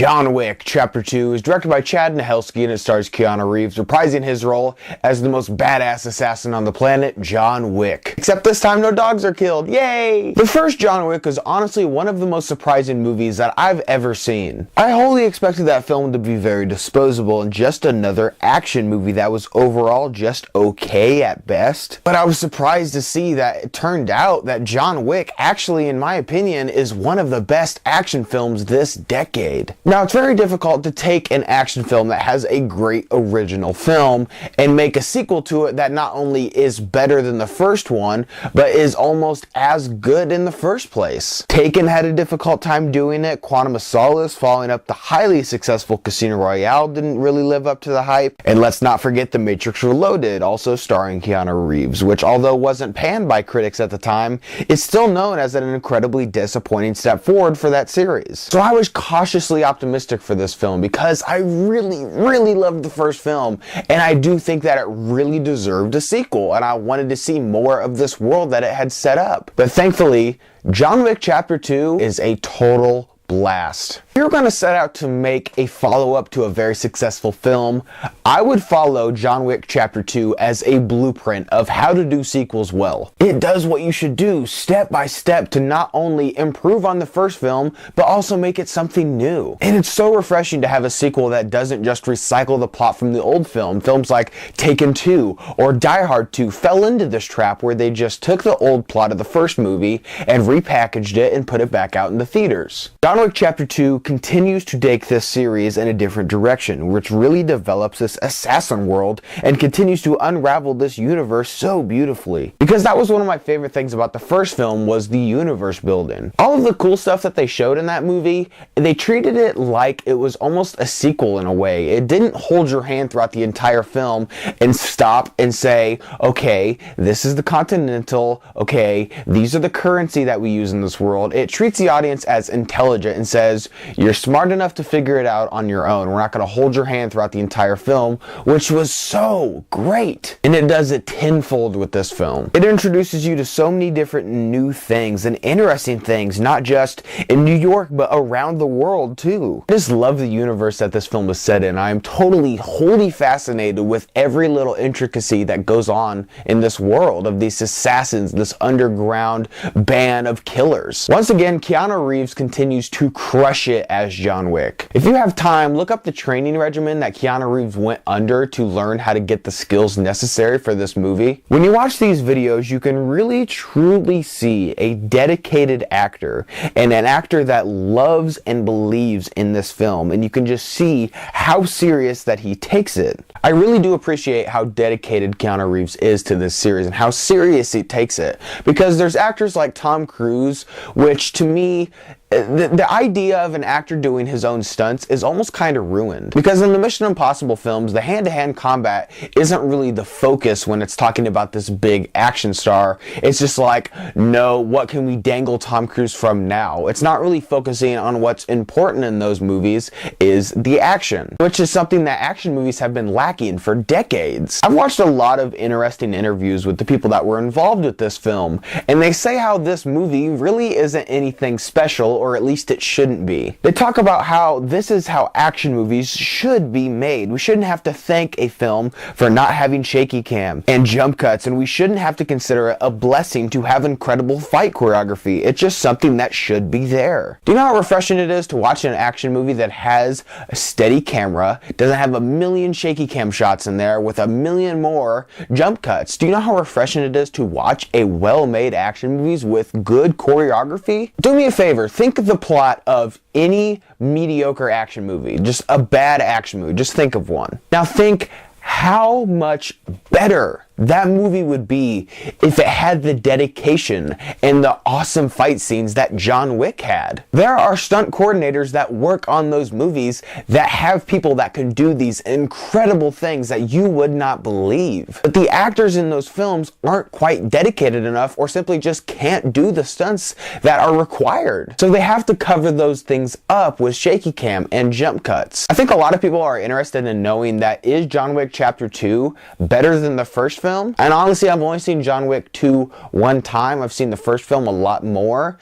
John Wick Chapter 2 is directed by Chad Stahelski and it stars Keanu Reeves reprising his role as the most badass assassin on the planet, John Wick. Except this time no dogs are killed, yay! The first John Wick was honestly one of the most surprising movies that I've ever seen. I wholly expected that film to be very disposable and just another action movie that was overall just okay at best. But I was surprised to see that it turned out that John Wick actually, in my opinion, is one of the best action films this decade. Now, it's very difficult to take an action film that has a great original film and make a sequel to it that not only is better than the first one, but is almost as good in the first place. Taken had a difficult time doing it. Quantum of Solace, following up the highly successful Casino Royale, didn't really live up to the hype. And let's not forget The Matrix Reloaded, also starring Keanu Reeves, which although wasn't panned by critics at the time, is still known as an incredibly disappointing step forward for that series. So I was cautiously optimistic for this film because I really loved the first film, and I do think that it really deserved a sequel, and I wanted to see more of this world that it had set up. But thankfully, John Wick Chapter 2 is a total blast. If you're going to set out to make a follow-up to a very successful film, I would follow John Wick Chapter 2 as a blueprint of how to do sequels well. It does what you should do step by step to not only improve on the first film, but also make it something new. And it's so refreshing to have a sequel that doesn't just recycle the plot from the old film. Films like Taken 2 or Die Hard 2 fell into this trap where they just took the old plot of the first movie and repackaged it and put it back out in the theaters. John Wick Chapter 2 continues to take this series in a different direction, which really develops this assassin world and continues to unravel this universe so beautifully. Because that was one of my favorite things about the first film, was the universe building. All of the cool stuff that they showed in that movie, they treated it like it was almost a sequel in a way. It didn't hold your hand throughout the entire film and stop and say, okay, this is the Continental, okay, these are the currency that we use in this world. It treats the audience as intelligent and says, you're smart enough to figure it out on your own. We're not going to hold your hand throughout the entire film, which was so great. And it does it tenfold with this film. It introduces you to so many different new things and interesting things, not just in New York, but around the world too. I just love the universe that this film is set in. I am wholly fascinated with every little intricacy that goes on in this world of these assassins, this underground band of killers. Once again, Keanu Reeves continues to crush it as John Wick. If you have time, look up the training regimen that Keanu Reeves went under to learn how to get the skills necessary for this movie. When you watch these videos, you can really truly see a dedicated actor and an actor that loves and believes in this film, and you can just see how serious that he takes it. I really do appreciate how dedicated Keanu Reeves is to this series and how serious he takes it, because there's actors like Tom Cruise, which to me, the idea of an actor doing his own stunts is almost kind of ruined. Because in the Mission Impossible films, the hand-to-hand combat isn't really the focus when it's talking about this big action star. It's just like, no, what can we dangle Tom Cruise from now? It's not really focusing on what's important in those movies is the action, which is something that action movies have been lacking for decades. I've watched a lot of interesting interviews with the people that were involved with this film, and they say how this movie really isn't anything special, or at least it shouldn't be. They talk about how this is how action movies should be made. We shouldn't have to thank a film for not having shaky cam and jump cuts, and we shouldn't have to consider it a blessing to have incredible fight choreography. It's just something that should be there. Do you know how refreshing it is to watch an action movie that has a steady camera, doesn't have a million shaky cam shots in there with a million more jump cuts? Do you know how refreshing it is to watch a well-made action movies with good choreography? Do me a favor, think of the plot of any mediocre action movie, just a bad action movie. Just think of one. Now think how much better that movie would be if it had the dedication and the awesome fight scenes that John Wick had. There are stunt coordinators that work on those movies that have people that can do these incredible things that you would not believe. But the actors in those films aren't quite dedicated enough, or simply just can't do the stunts that are required. So they have to cover those things up with shaky cam and jump cuts. I think a lot of people are interested in knowing that, is John Wick Chapter 2 better than the first film? And honestly, I've only seen John Wick 2 one time. I've seen the first film a lot more,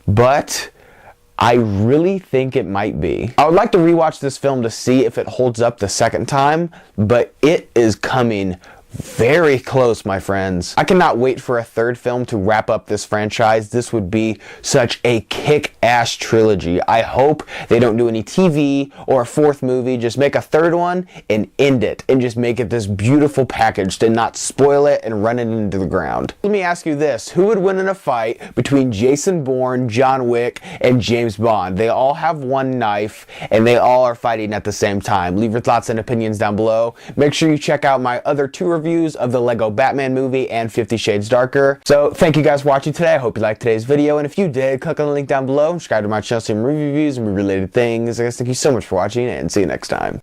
but I really think it might be. I would like to rewatch this film to see if it holds up the second time, but it is coming very close, my friends. I cannot wait for a third film to wrap up this franchise. This would be such a kick-ass trilogy. I hope they don't do any TV or a fourth movie. Just make a third one and end it, and just make it this beautiful package to not spoil it and run it into the ground. Let me ask you this. Who would win in a fight between Jason Bourne, John Wick, and James Bond? They all have one knife, and they all are fighting at the same time. Leave your thoughts and opinions down below. Make sure you check out my other 2 reviews of the Lego Batman movie and 50 Shades Darker. So thank you guys for watching today. I hope you liked today's video, and if you did, click on the link down below and subscribe to my channel for some movie reviews and movie related things. I guess thank you so much for watching, and see you next time.